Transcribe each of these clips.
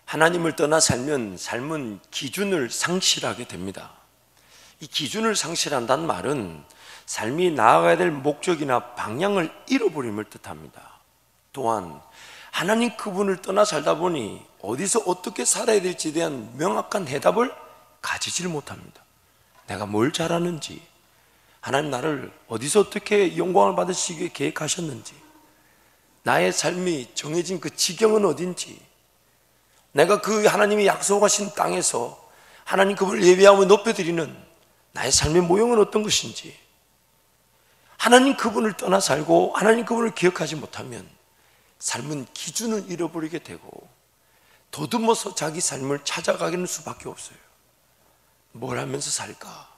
하나님을 떠나 살면 삶은 기준을 상실하게 됩니다. 이 기준을 상실한다는 말은 삶이 나아가야 될 목적이나 방향을 잃어버림을 뜻합니다. 또한 하나님 그분을 떠나 살다 보니 어디서 어떻게 살아야 될지에 대한 명확한 해답을 가지질 못합니다. 내가 뭘 잘하는지, 하나님 나를 어디서 어떻게 영광을 받으시기 위해 계획하셨는지, 나의 삶이 정해진 그 지경은 어딘지, 내가 그 하나님이 약속하신 땅에서 하나님 그분을 예배하며 높여드리는 나의 삶의 모형은 어떤 것인지, 하나님 그분을 떠나 살고 하나님 그분을 기억하지 못하면 삶은 기준을 잃어버리게 되고 더듬어서 자기 삶을 찾아가기는 수밖에 없어요. 뭘 하면서 살까?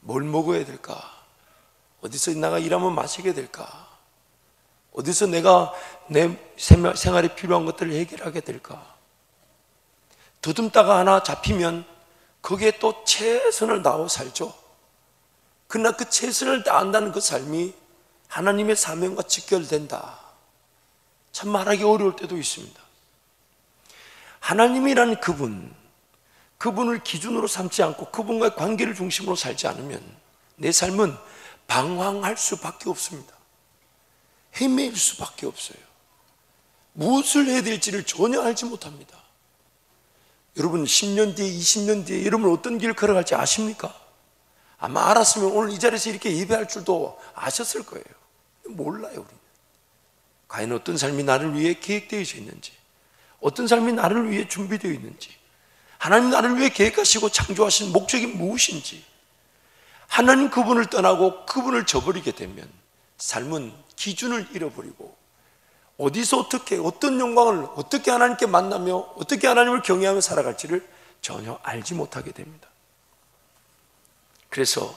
뭘 먹어야 될까? 어디서 내가 일하면 마시게 될까? 어디서 내가 내 생활에 필요한 것들을 해결하게 될까? 더듬다가 하나 잡히면 거기에 또 최선을 다하고 살죠. 그러나 그 최선을 다한다는 그 삶이 하나님의 사명과 직결된다. 참 말하기 어려울 때도 있습니다. 하나님이라는 그분을 기준으로 삼지 않고 그분과의 관계를 중심으로 살지 않으면 내 삶은 방황할 수밖에 없습니다. 헤매일 수밖에 없어요. 무엇을 해야 될지를 전혀 알지 못합니다. 여러분 10년 뒤에 20년 뒤에 여러분 어떤 길을 걸어갈지 아십니까? 아마 알았으면 오늘 이 자리에서 이렇게 예배할 줄도 아셨을 거예요. 몰라요. 우리는 과연 어떤 삶이 나를 위해 계획되어 있는지, 어떤 삶이 나를 위해 준비되어 있는지, 하나님 나를 위해 계획하시고 창조하신 목적이 무엇인지, 하나님 그분을 떠나고 그분을 저버리게 되면 삶은 기준을 잃어버리고 어디서 어떻게 어떤 영광을 어떻게 하나님께 만나며 어떻게 하나님을 경외하며 살아갈지를 전혀 알지 못하게 됩니다. 그래서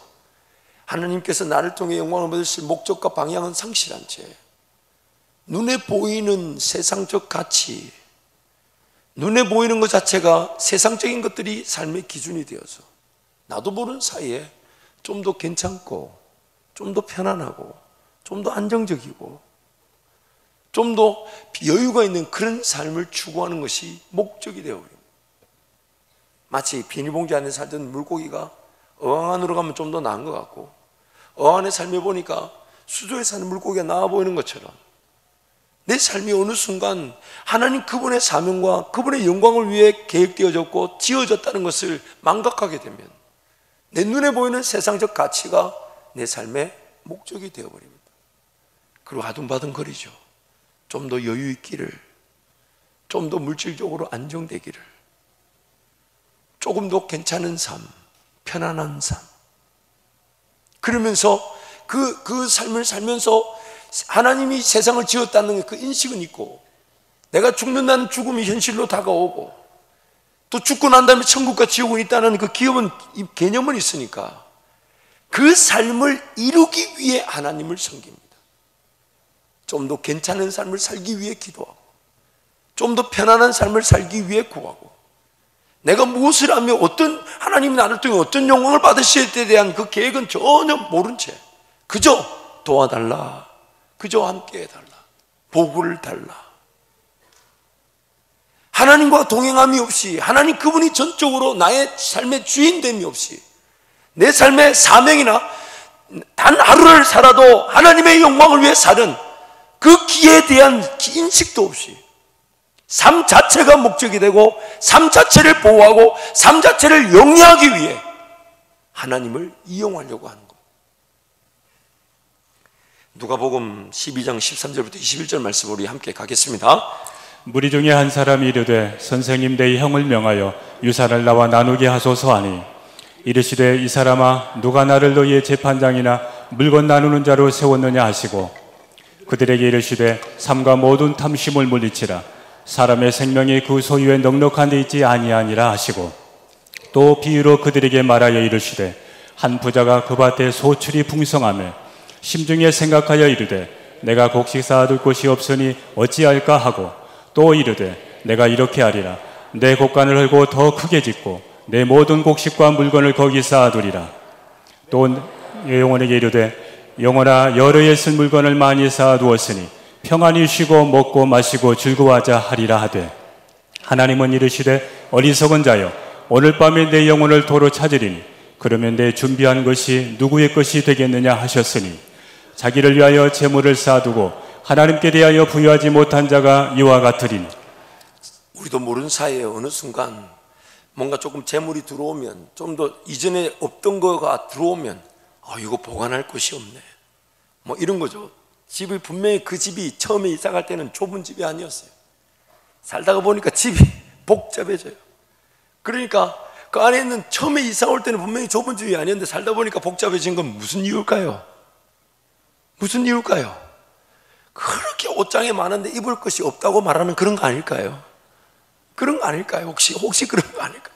하나님께서 나를 통해 영광을 받으실 목적과 방향은 상실한 채 눈에 보이는 세상적 가치, 눈에 보이는 것 자체가 세상적인 것들이 삶의 기준이 되어서 나도 모르는 사이에 좀 더 괜찮고 좀 더 편안하고 좀 더 안정적이고 좀 더 여유가 있는 그런 삶을 추구하는 것이 목적이 되어버립니다. 마치 비닐봉지 안에 살던 물고기가 어항 안으로 가면 좀 더 나은 것 같고 어항 안에 삶에 보니까 수조에 사는 물고기가 나아 보이는 것처럼 내 삶이 어느 순간 하나님 그분의 사명과 그분의 영광을 위해 계획되어졌고 지어졌다는 것을 망각하게 되면 내 눈에 보이는 세상적 가치가 내 삶의 목적이 되어버립니다. 그리고 아둥바둥거리죠. 좀 더 여유 있기를, 좀 더 물질적으로 안정되기를, 조금 더 괜찮은 삶, 편안한 삶, 그러면서 그 삶을 살면서 하나님이 세상을 지었다는 그 인식은 있고 내가 죽는다는 죽음이 현실로 다가오고 또 죽고 난 다음에 천국과 지옥은 있다는 그 개념은 있으니까 그 삶을 이루기 위해 하나님을 섬깁니다. 좀 더 괜찮은 삶을 살기 위해 기도하고 좀 더 편안한 삶을 살기 위해 구하고 내가 무엇을 하며 어떤 하나님이 나를 통해 어떤 영광을 받으실 때에 대한 그 계획은 전혀 모른 채 그저 도와달라, 그저 함께 해달라, 복을 달라, 하나님과 동행함이 없이 하나님 그분이 전적으로 나의 삶의 주인됨이 없이 내 삶의 사명이나 단 하루를 살아도 하나님의 영광을 위해 사는 그 기회에 대한 인식도 없이 삶 자체가 목적이 되고 삶 자체를 보호하고 삶 자체를 영위하기 위해 하나님을 이용하려고 하는 것. 누가복음 12장 13절부터 21절 말씀 우리 함께 가겠습니다. 무리 중에 한 사람이 이르되 선생님 내 형을 명하여 유산을 나와 나누게 하소서 하니 이르시되 이 사람아 누가 나를 너희의 재판장이나 물건 나누는 자로 세웠느냐 하시고 그들에게 이르시되 삼가 모든 탐심을 물리치라 사람의 생명이 그 소유에 넉넉한 데 있지 아니하니라 하시고 또 비유로 그들에게 말하여 이르시되 한 부자가 그 밭에 소출이 풍성하며 심중에 생각하여 이르되 내가 곡식 쌓아둘 곳이 없으니 어찌할까 하고 또 이르되 내가 이렇게 하리라 내 곡간을 헐고 더 크게 짓고 내 모든 곡식과 물건을 거기 쌓아두리라. 또 영혼에게 이르되 영혼아 여러 해 쓸 물건을 많이 쌓아두었으니 평안히 쉬고 먹고 마시고 즐거워하자 하리라 하되 하나님은 이르시되 어리석은 자여 오늘 밤에 내 영혼을 도로 찾으리니 그러면 내 준비한 것이 누구의 것이 되겠느냐 하셨으니 자기를 위하여 재물을 쌓아두고 하나님께 대하여 부여하지 못한 자가 이와 같으리니. 우리도 모르는 사이에 어느 순간 뭔가 조금 재물이 들어오면, 좀 더 이전에 없던 거가 들어오면 이거 보관할 곳이 없네, 뭐 이런 거죠. 집이 분명히 그 집이 처음에 이사 갈 때는 좁은 집이 아니었어요. 살다가 보니까 집이 복잡해져요. 그러니까 그 안에 있는, 처음에 이사 올 때는 분명히 좁은 집이 아니었는데 살다 보니까 복잡해진 건 무슨 이유일까요? 무슨 이유일까요? 그렇게 옷장에 많은데 입을 것이 없다고 말하는 그런 거 아닐까요? 그런 거 아닐까요? 혹시 그런 거 아닐까요?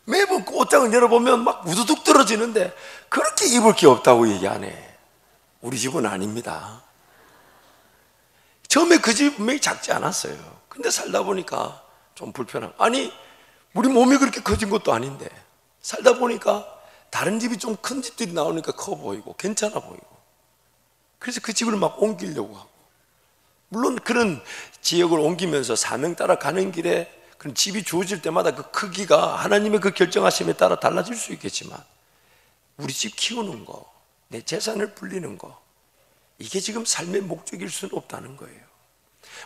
매번 그 옷장을 열어보면 막 우두둑 떨어지는데 그렇게 입을 게 없다고 얘기하네. 우리 집은 아닙니다. 처음에 그 집이 분명히 작지 않았어요. 근데 살다 보니까 좀 불편한, 아니 우리 몸이 그렇게 커진 것도 아닌데 살다 보니까 다른 집이 좀 큰 집들이 나오니까 커 보이고 괜찮아 보이고, 그래서 그 집을 막 옮기려고 하고, 물론 그런 지역을 옮기면서 사명 따라 가는 길에 그런 집이 주어질 때마다 그 크기가 하나님의 그 결정하심에 따라 달라질 수 있겠지만, 우리 집 키우는 거, 내 재산을 불리는 거, 이게 지금 삶의 목적일 수는 없다는 거예요.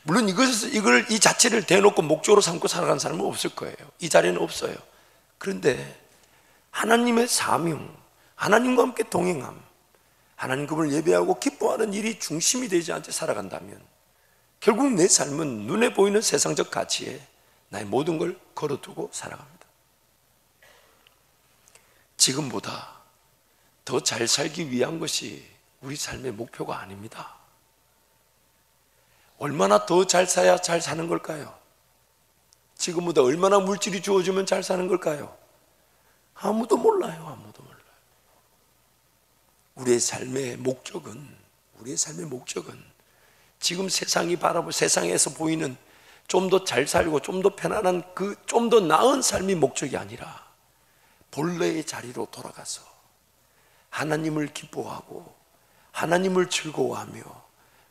물론 이 자체를 대놓고 목적으로 삼고 살아가는 사람은 없을 거예요. 이 자리는 없어요. 그런데 하나님의 사명, 하나님과 함께 동행함, 하나님 그분을 예배하고 기뻐하는 일이 중심이 되지 않게 살아간다면 결국 내 삶은 눈에 보이는 세상적 가치에 나의 모든 걸 걸어두고 살아갑니다. 지금보다 더 잘 살기 위한 것이 우리 삶의 목표가 아닙니다. 얼마나 더 잘 사야 잘 사는 걸까요? 지금보다 얼마나 물질이 주어지면 잘 사는 걸까요? 아무도 몰라요. 아무도 몰라요. 우리의 삶의 목적은 지금 세상에서 보이는 좀 더 잘 살고 좀 더 편안한 좀 더 나은 삶이 목적이 아니라 본래의 자리로 돌아가서 하나님을 기뻐하고 하나님을 즐거워하며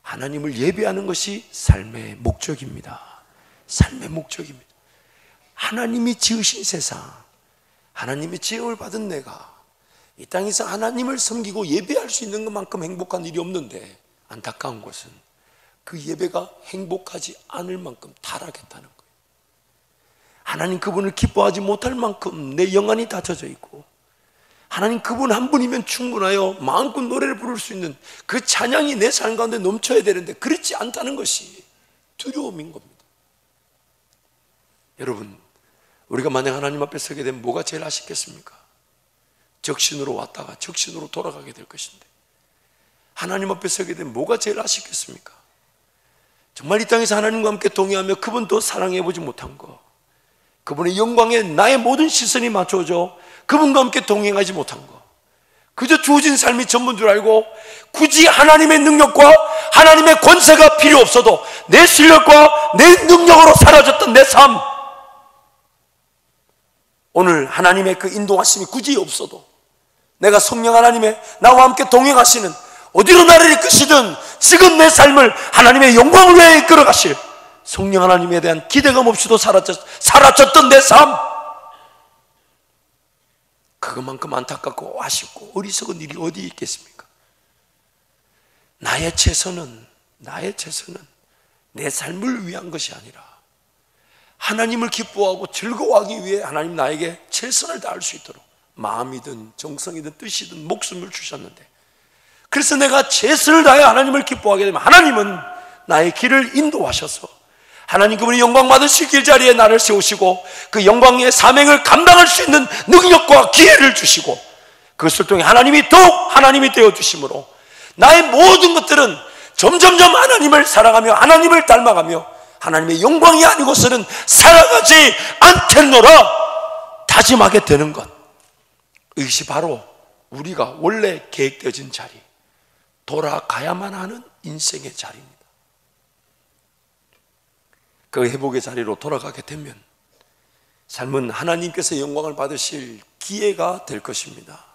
하나님을 예배하는 것이 삶의 목적입니다. 삶의 목적입니다. 하나님이 지으신 세상, 하나님의 지음을 받은 내가 이 땅에서 하나님을 섬기고 예배할 수 있는 것만큼 행복한 일이 없는데, 안타까운 것은 그 예배가 행복하지 않을 만큼 타락했다는 거예요. 하나님 그분을 기뻐하지 못할 만큼 내 영안이 닫혀져 있고, 하나님 그분 한 분이면 충분하여 마음껏 노래를 부를 수 있는 그 찬양이 내 삶 가운데 넘쳐야 되는데 그렇지 않다는 것이 두려움인 겁니다. 여러분, 우리가 만약 하나님 앞에 서게 되면 뭐가 제일 아쉽겠습니까? 적신으로 왔다가 적신으로 돌아가게 될 것인데, 하나님 앞에 서게 되면 뭐가 제일 아쉽겠습니까? 정말 이 땅에서 하나님과 함께 동의하며 그분도 사랑해보지 못한 거, 그분의 영광에 나의 모든 시선이 맞춰져 그분과 함께 동행하지 못한 거, 그저 주어진 삶이 전부인 줄 알고 굳이 하나님의 능력과 하나님의 권세가 필요 없어도 내 실력과 내 능력으로 사라졌던 내 삶, 오늘 하나님의 그 인도하심이 굳이 없어도 내가 성령 하나님의 나와 함께 동행하시는, 어디로 나를 이끄시든 지금 내 삶을 하나님의 영광을 위해 이끌어 가실 성령 하나님에 대한 기대감 없이도 사라졌던 내 삶, 그것만큼 안타깝고 아쉽고 어리석은 일이 어디 있겠습니까? 나의 최선은 내 삶을 위한 것이 아니라 하나님을 기뻐하고 즐거워하기 위해 하나님 나에게 최선을 다할 수 있도록 마음이든 정성이든 뜻이든 목숨을 주셨는데, 그래서 내가 최선을 다해 하나님을 기뻐하게 되면 하나님은 나의 길을 인도하셔서 하나님 그분이 영광 받으실 길자리에 나를 세우시고 그 영광의 사명을 감당할 수 있는 능력과 기회를 주시고, 그것을 통해 하나님이 더욱 하나님이 되어주심으로 나의 모든 것들은 점점점 하나님을 사랑하며 하나님을 닮아가며 하나님의 영광이 아니고서는 살아가지 않겠노라 다짐하게 되는 것, 이것이 바로 우리가 원래 계획되어진 자리, 돌아가야만 하는 인생의 자리입니다. 그 회복의 자리로 돌아가게 되면 삶은 하나님께서 영광을 받으실 기회가 될 것입니다.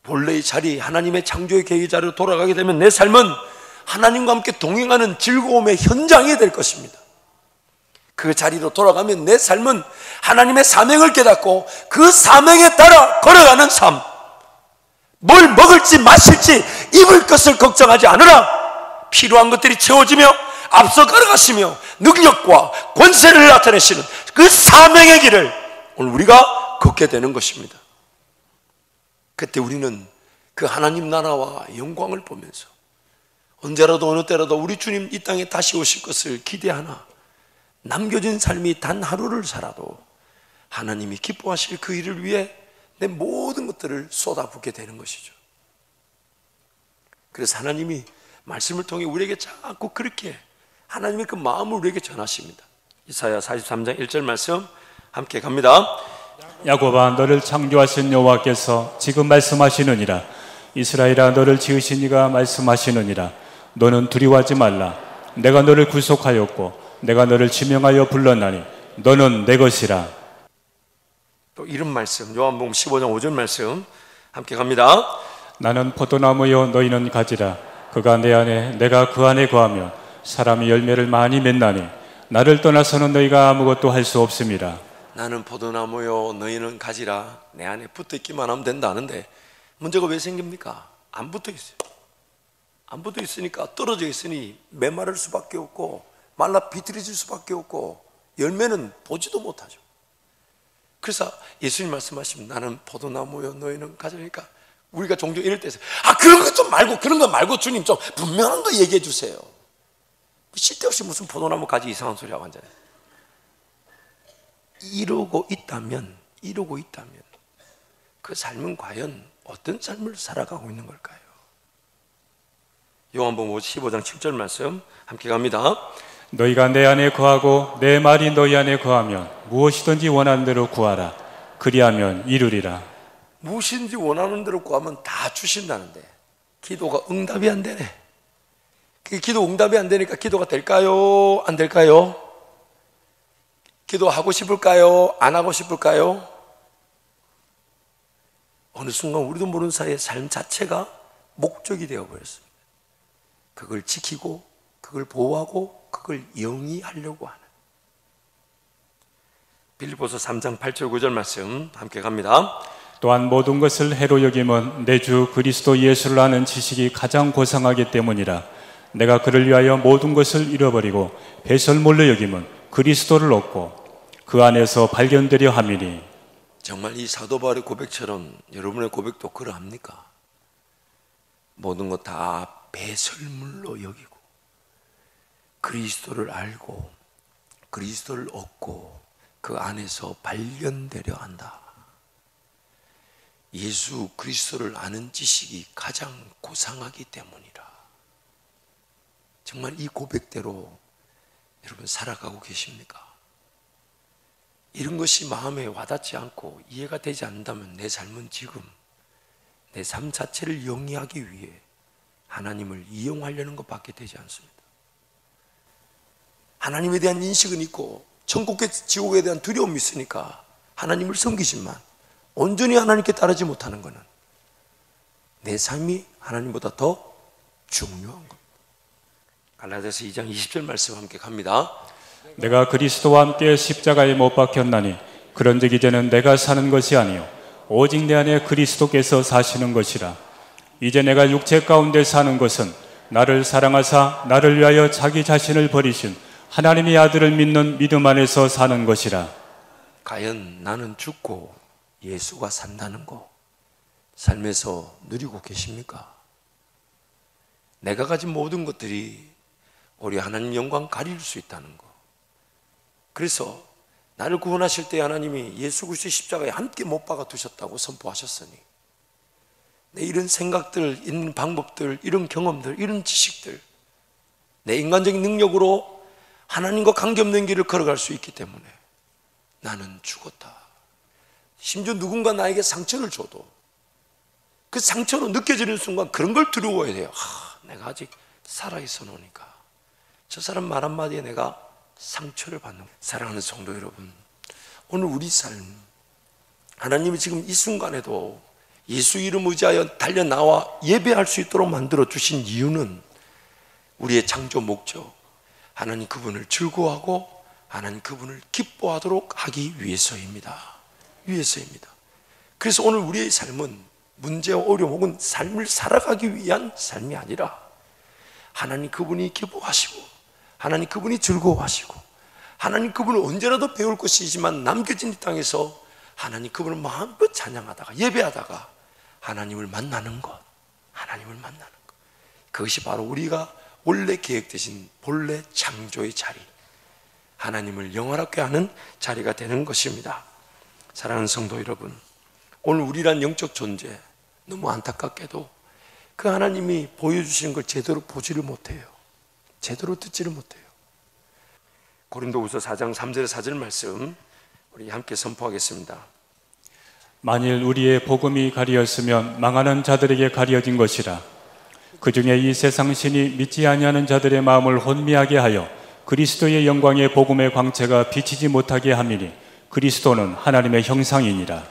본래의 자리, 하나님의 창조의 계획의 자리로 돌아가게 되면 내 삶은 하나님과 함께 동행하는 즐거움의 현장이 될 것입니다. 그 자리로 돌아가면 내 삶은 하나님의 사명을 깨닫고 그 사명에 따라 걸어가는 삶. 뭘 먹을지 마실지 입을 것을 걱정하지 않으라. 필요한 것들이 채워지며 앞서 걸어가시며 능력과 권세를 나타내시는 그 사명의 길을 오늘 우리가 걷게 되는 것입니다. 그때 우리는 그 하나님 나라와 영광을 보면서 언제라도 어느 때라도 우리 주님 이 땅에 다시 오실 것을 기대하나 남겨진 삶이 단 하루를 살아도 하나님이 기뻐하실 그 일을 위해 내 모든 것들을 쏟아붓게 되는 것이죠. 그래서 하나님이 말씀을 통해 우리에게 자꾸 그렇게 하나님의 그 마음을 우리에게 전하십니다. 이사야 43장 1절 말씀 함께 갑니다. 야곱아, 너를 창조하신 여호와께서 지금 말씀하시느니라. 이스라엘아, 너를 지으신 이가 말씀하시느니라. 너는 두려워하지 말라. 내가 너를 구속하였고 내가 너를 지명하여 불렀나니 너는 내 것이라. 또 이런 말씀 요한복음 15장 5절 말씀 함께 갑니다. 나는 포도나무요 너희는 가지라. 그가 내 안에 내가 그 안에 거하면 사람이 열매를 많이 맺나니 나를 떠나서는 너희가 아무것도 할 수 없습니다. 나는 포도나무요 너희는 가지라. 내 안에 붙어있기만 하면 된다는데 문제가 왜 생깁니까? 안 붙어있어요. 안 붙어있으니까 떨어져 있으니 메마를 수밖에 없고 말라 비틀어질 수밖에 없고 열매는 보지도 못하죠. 그래서 예수님 말씀하시면 나는 포도나무요 너희는 가지니까 우리가 종종 이럴 때서 그런 것 좀 말고 그런 거 말고 주님 좀 분명한 거 얘기해 주세요. 쓸데없이 무슨 포도나무 가지 이상한 소리 하고 앉아요. 이루고 있다면 그 삶은 과연 어떤 삶을 살아가고 있는 걸까요? 요한복음 15장 7절 말씀 함께 갑니다. 너희가 내 안에 거하고 내 말이 너희 안에 거하면 무엇이든지 원하는 대로 구하라. 그리하면 이루리라. 무엇인지 원하는 대로 구하면 다 주신다는데 기도가 응답이 안 되네. 기도 응답이 안 되니까 기도가 될까요? 안 될까요? 기도하고 싶을까요? 안 하고 싶을까요? 어느 순간 우리도 모르는 사이에 삶 자체가 목적이 되어버렸습니다. 그걸 지키고 그걸 보호하고 그걸 영위하려고 하는 빌립보서 3장 8절 9절 말씀 함께 갑니다. 또한 모든 것을 해로 여김은 내 주 그리스도 예수를 아는 지식이 가장 고상하기 때문이라. 내가 그를 위하여 모든 것을 잃어버리고 배설물로 여김은 그리스도를 얻고 그 안에서 발견되려 함이니. 정말 이 사도 바울의 고백처럼 여러분의 고백도 그러합니까? 모든 것 다 배설물로 여기고 그리스도를 알고 그리스도를 얻고 그 안에서 발견되려 한다. 예수 그리스도를 아는 지식이 가장 고상하기 때문이라. 정말 이 고백대로 여러분 살아가고 계십니까? 이런 것이 마음에 와닿지 않고 이해가 되지 않는다면 내 삶은 지금 내 삶 자체를 영위하기 위해 하나님을 이용하려는 것밖에 되지 않습니다. 하나님에 대한 인식은 있고 천국과 지옥에 대한 두려움이 있으니까 하나님을 섬기지만 온전히 하나님께 따르지 못하는 것은 내 삶이 하나님보다 더 중요한 겁니다. 갈라디아서 2장 20절 말씀 함께 갑니다. 내가 그리스도와 함께 십자가에 못 박혔나니 그런즉 이제는 내가 사는 것이 아니요 오직 내 안에 그리스도께서 사시는 것이라. 이제 내가 육체 가운데 사는 것은 나를 사랑하사 나를 위하여 자기 자신을 버리신 하나님의 아들을 믿는 믿음 안에서 사는 것이라. 과연 나는 죽고 예수가 산다는 거 삶에서 누리고 계십니까? 내가 가진 모든 것들이 우리 하나님 영광 가릴 수 있다는 거. 그래서 나를 구원하실 때 하나님이 예수 그리스도의 십자가에 함께 못 박아 두셨다고 선포하셨으니 내 이런 생각들, 이런 방법들, 이런 경험들, 이런 지식들 내 인간적인 능력으로 하나님과 관계없는 길을 걸어갈 수 있기 때문에 나는 죽었다. 심지어 누군가 나에게 상처를 줘도 그 상처로 느껴지는 순간 그런 걸 두려워해야 돼요. 내가 아직 살아있어 놓으니까 저 사람 말 한마디에 내가 상처를 받는 거예요. 사랑하는 성도 여러분, 오늘 우리 삶 하나님이 지금 이 순간에도 예수 이름 의지하여 달려 나와 예배할 수 있도록 만들어 주신 이유는 우리의 창조 목적, 하나님 그분을 즐거워하고 하나님 그분을 기뻐하도록 하기 위해서입니다. 그래서 오늘 우리의 삶은 문제와 어려움 혹은 삶을 살아가기 위한 삶이 아니라 하나님 그분이 기뻐하시고 하나님 그분이 즐거워하시고 하나님 그분을 언제라도 배울 것이지만 남겨진 이 땅에서 하나님 그분을 마음껏 찬양하다가 예배하다가 하나님을 만나는 것, 그것이 바로 우리가 원래 계획되신 본래 창조의 자리, 하나님을 영원하게 하는 자리가 되는 것입니다. 사랑하는 성도 여러분, 오늘 우리란 영적 존재, 너무 안타깝게도 그 하나님이 보여주시는 걸 제대로 보지를 못해요. 제대로 듣지를 못해요. 고린도후서 4장 3절 4절 말씀 우리 함께 선포하겠습니다. 만일 우리의 복음이 가리었으면 망하는 자들에게 가려진 것이라. 그 중에 이 세상 신이 믿지 아니하는 자들의 마음을 혼미하게 하여 그리스도의 영광의 복음의 광채가 비치지 못하게 함이니 그리스도는 하나님의 형상이니라.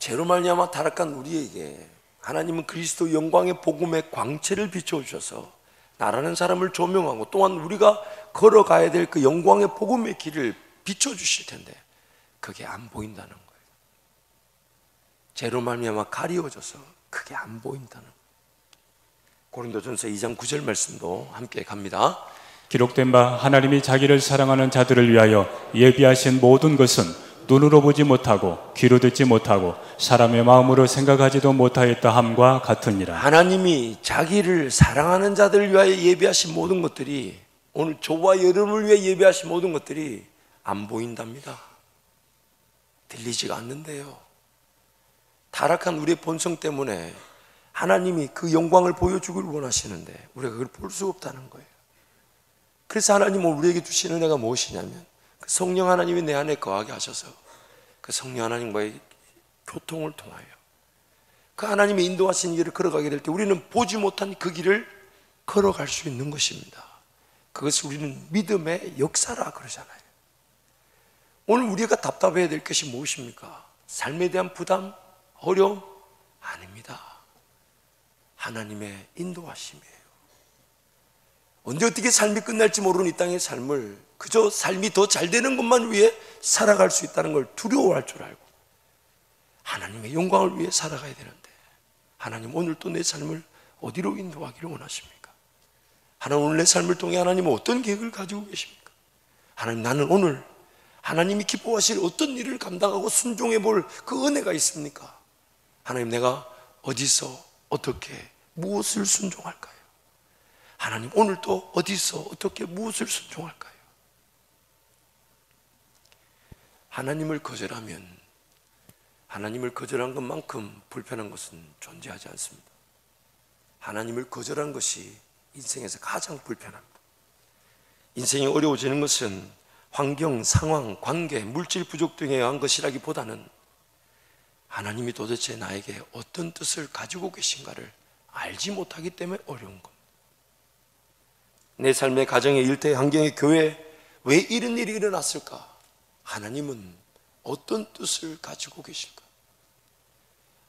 죄로 말미암아 타락한 우리에게 하나님은 그리스도 영광의 복음의 광채를 비춰주셔서 나라는 사람을 조명하고 또한 우리가 걸어가야 될 그 영광의 복음의 길을 비춰주실 텐데 그게 안 보인다는 거예요. 죄로 말미암아 가리워져서 그게 안 보인다는 거예요. 고린도전서 2장 9절 말씀도 함께 갑니다. 기록된 바 하나님이 자기를 사랑하는 자들을 위하여 예비하신 모든 것은 눈으로 보지 못하고 귀로 듣지 못하고 사람의 마음으로 생각하지도 못하였다 함과 같으니라. 하나님이 자기를 사랑하는 자들을 위하여 예비하신 모든 것들이, 오늘 저와 여러분을 위해 예비하신 모든 것들이 안 보인답니다. 들리지가 않는데요. 타락한 우리의 본성 때문에 하나님이 그 영광을 보여주길 원하시는데 우리가 그걸 볼 수 없다는 거예요. 그래서 하나님은 우리에게 주시는 은혜가 무엇이냐면 그 성령 하나님이 내 안에 거하게 하셔서 그 성령 하나님과의 교통을 통하여 그 하나님의 인도하신 길을 걸어가게 될 때 우리는 보지 못한 그 길을 걸어갈 수 있는 것입니다. 그것을 우리는 믿음의 역사라 그러잖아요. 오늘 우리가 답답해야 될 것이 무엇입니까? 삶에 대한 부담, 어려움? 아닙니다. 하나님의 인도하심이에요. 언제 어떻게 삶이 끝날지 모르는 이 땅의 삶을 그저 삶이 더 잘 되는 것만 위해 살아갈 수 있다는 걸 두려워할 줄 알고 하나님의 영광을 위해 살아가야 되는데 하나님 오늘 또 내 삶을 어디로 인도하기를 원하십니까? 하나님 오늘 내 삶을 통해 하나님은 어떤 계획을 가지고 계십니까? 하나님 나는 오늘 하나님이 기뻐하실 어떤 일을 감당하고 순종해 볼 그 은혜가 있습니까? 하나님 내가 어디서 어떻게 무엇을 순종할까요? 하나님 오늘 또 어디서 어떻게 무엇을 순종할까요? 하나님을 거절하면 하나님을 거절한 것만큼 불편한 것은 존재하지 않습니다. 하나님을 거절한 것이 인생에서 가장 불편합니다. 인생이 어려워지는 것은 환경, 상황, 관계, 물질 부족 등에 의한 것이라기보다는 하나님이 도대체 나에게 어떤 뜻을 가지고 계신가를 알지 못하기 때문에 어려운 겁니다. 내 삶의 가정에, 일터에, 환경에, 교회에 왜 이런 일이 일어났을까? 하나님은 어떤 뜻을 가지고 계실까?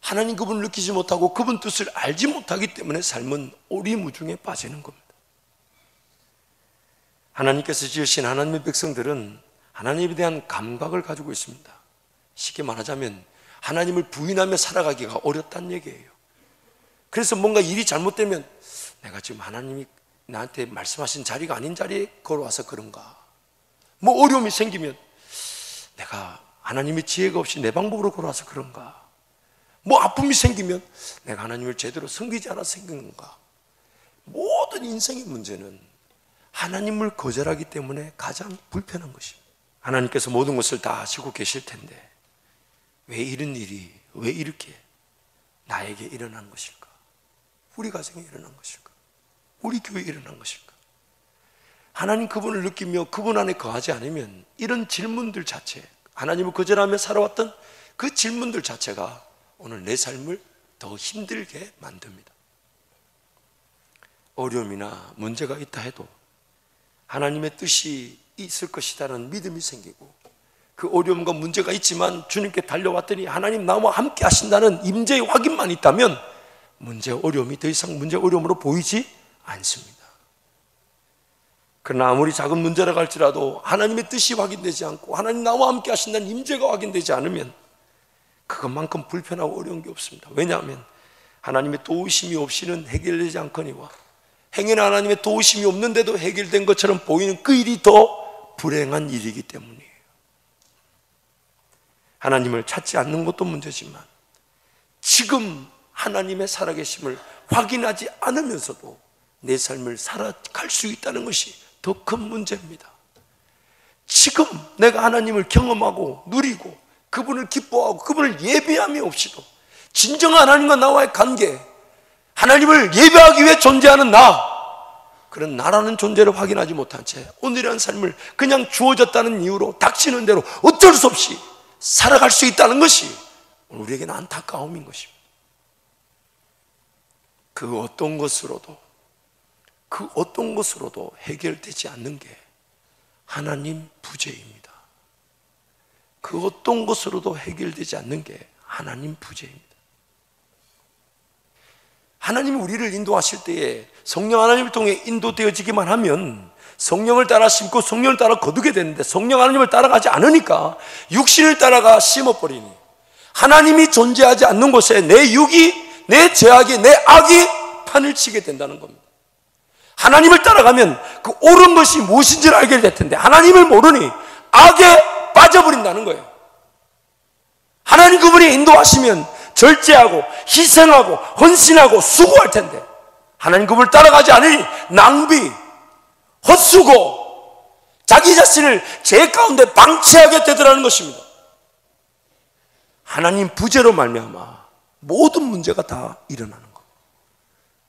하나님 그분을 느끼지 못하고 그분 뜻을 알지 못하기 때문에 삶은 오리무중에 빠지는 겁니다. 하나님께서 지으신 하나님의 백성들은 하나님에 대한 감각을 가지고 있습니다. 쉽게 말하자면 하나님을 부인하며 살아가기가 어렵다는 얘기예요. 그래서 뭔가 일이 잘못되면 내가 지금 하나님이 나한테 말씀하신 자리가 아닌 자리에 걸어와서 그런가? 뭐 어려움이 생기면 내가 하나님의 지혜가 없이 내 방법으로 걸어와서 그런가? 뭐 아픔이 생기면 내가 하나님을 제대로 섬기지 않아서 생긴 건가? 모든 인생의 문제는 하나님을 거절하기 때문에 가장 불편한 것입니다. 하나님께서 모든 것을 다 아시고 계실 텐데 왜 이런 일이, 왜 이렇게 나에게 일어난 것일까? 우리 가정에 일어난 것일까? 우리 교회에 일어난 것일까? 하나님 그분을 느끼며 그분 안에 거하지 않으면 이런 질문들 자체, 하나님을 거절하며 살아왔던 그 질문들 자체가 오늘 내 삶을 더 힘들게 만듭니다. 어려움이나 문제가 있다 해도 하나님의 뜻이 있을 것이라는 믿음이 생기고 그 어려움과 문제가 있지만 주님께 달려왔더니 하나님 나와 함께 하신다는 임재의 확인만 있다면 문제 어려움이 더 이상 문제 어려움으로 보이지 않습니다. 그러나 아무리 작은 문제라고 할지라도 하나님의 뜻이 확인되지 않고 하나님 나와 함께 하신다는 임재가 확인되지 않으면 그것만큼 불편하고 어려운 게 없습니다. 왜냐하면 하나님의 도우심이 없이는 해결되지 않거니와 행여나 하나님의 도우심이 없는데도 해결된 것처럼 보이는 그 일이 더 불행한 일이기 때문이에요. 하나님을 찾지 않는 것도 문제지만 지금 하나님의 살아계심을 확인하지 않으면서도 내 삶을 살아갈 수 있다는 것이 더 큰 문제입니다. 지금 내가 하나님을 경험하고 누리고 그분을 기뻐하고 그분을 예배함이 없이도 진정한 하나님과 나와의 관계, 하나님을 예배하기 위해 존재하는 그런 나라는 존재를 확인하지 못한 채 오늘이라는 삶을 그냥 주어졌다는 이유로 닥치는 대로 어쩔 수 없이 살아갈 수 있다는 것이 우리에게는 안타까움인 것입니다. 그 어떤 것으로도 해결되지 않는 게 하나님 부재입니다. 그 어떤 것으로도 해결되지 않는 게 하나님 부재입니다. 하나님이 우리를 인도하실 때에 성령 하나님을 통해 인도되어지기만 하면 성령을 따라 심고 성령을 따라 거두게 되는데 성령 하나님을 따라가지 않으니까 육신을 따라가 심어버리니 하나님이 존재하지 않는 곳에 내 육이, 내 죄악이, 내 악이 판을 치게 된다는 겁니다. 하나님을 따라가면 그 옳은 것이 무엇인지를 알게 될 텐데 하나님을 모르니 악에 빠져버린다는 거예요. 하나님 그분이 인도하시면 절제하고 희생하고 헌신하고 수고할 텐데 하나님 그분을 따라가지 않으니 낭비, 헛수고, 자기 자신을 죄 가운데 방치하게 되더라는 것입니다. 하나님 부재로 말미암아 모든 문제가 다 일어나는 것.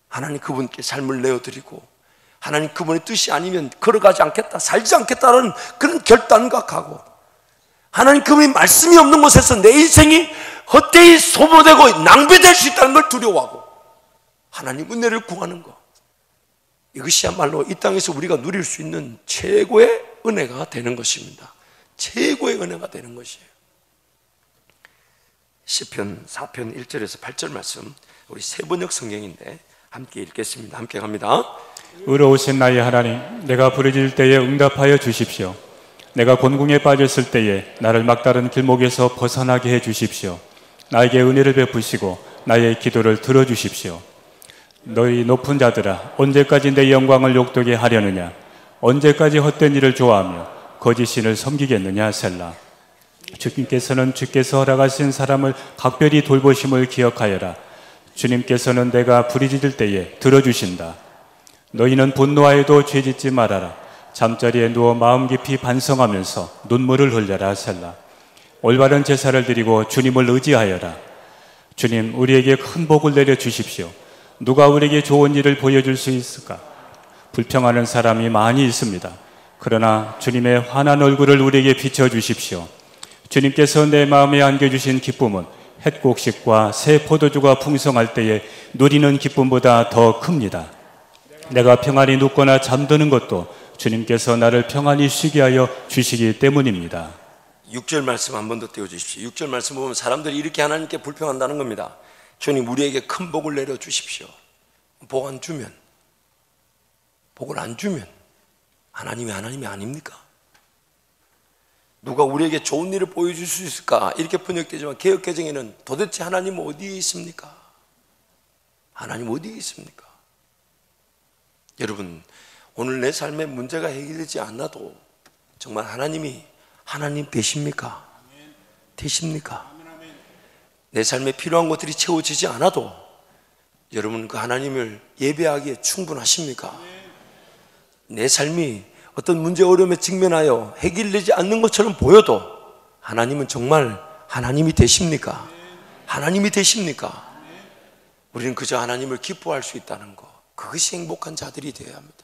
하나님 그분께 삶을 내어드리고 하나님 그분의 뜻이 아니면 걸어가지 않겠다, 살지 않겠다는 그런 결단과 각오, 하나님 그분이 말씀이 없는 곳에서 내 인생이 헛되이 소모되고 낭비될 수 있다는 걸 두려워하고 하나님 은혜를 구하는 것, 이것이야말로 이 땅에서 우리가 누릴 수 있는 최고의 은혜가 되는 것입니다. 최고의 은혜가 되는 것이에요. 시편 4편 1절에서 8절 말씀, 우리 세번역 성경인데 함께 읽겠습니다. 함께 갑니다. 의로우신 나의 하나님, 내가 부르짖을 때에 응답하여 주십시오. 내가 곤궁에 빠졌을 때에 나를 막다른 길목에서 벗어나게 해 주십시오. 나에게 은혜를 베푸시고 나의 기도를 들어주십시오. 너희 높은 자들아, 언제까지 내 영광을 욕되게 하려느냐? 언제까지 헛된 일을 좋아하며 거짓신을 섬기겠느냐? 셀라. 주님께서는 주께서 허락하신 사람을 각별히 돌보심을 기억하여라. 주님께서는 내가 부르짖을 때에 들어주신다. 너희는 분노하여도 죄짓지 말아라. 잠자리에 누워 마음 깊이 반성하면서 눈물을 흘려라. 셀라. 올바른 제사를 드리고 주님을 의지하여라. 주님, 우리에게 큰 복을 내려주십시오. 누가 우리에게 좋은 일을 보여줄 수 있을까? 불평하는 사람이 많이 있습니다. 그러나 주님의 환한 얼굴을 우리에게 비춰주십시오. 주님께서 내 마음에 안겨주신 기쁨은 햇곡식과 새 포도주가 풍성할 때에 누리는 기쁨보다 더 큽니다. 내가 평안히 눕거나 잠드는 것도 주님께서 나를 평안히 쉬게 하여 주시기 때문입니다. 6절 말씀 한 번 더 띄워주십시오. 6절 말씀 보면 사람들이 이렇게 하나님께 불평한다는 겁니다. 주님, 우리에게 큰 복을 내려주십시오. 복 안 주면, 복을 안 주면 하나님이 아닙니까? 누가 우리에게 좋은 일을 보여줄 수 있을까? 이렇게 번역되지만 개역개정에는 도대체 하나님은 어디에 있습니까? 하나님 어디에 있습니까? 여러분, 오늘 내 삶에 문제가 해결되지 않아도 정말 하나님 되십니까? 되십니까? 내 삶에 필요한 것들이 채워지지 않아도 여러분 그 하나님을 예배하기에 충분하십니까? 내 삶이 어떤 문제 어려움에 직면하여 해결되지 않는 것처럼 보여도 하나님은 정말 하나님이 되십니까? 하나님이 되십니까? 우리는 그저 하나님을 기뻐할 수 있다는 것, 그것이 행복한 자들이 되어야 합니다.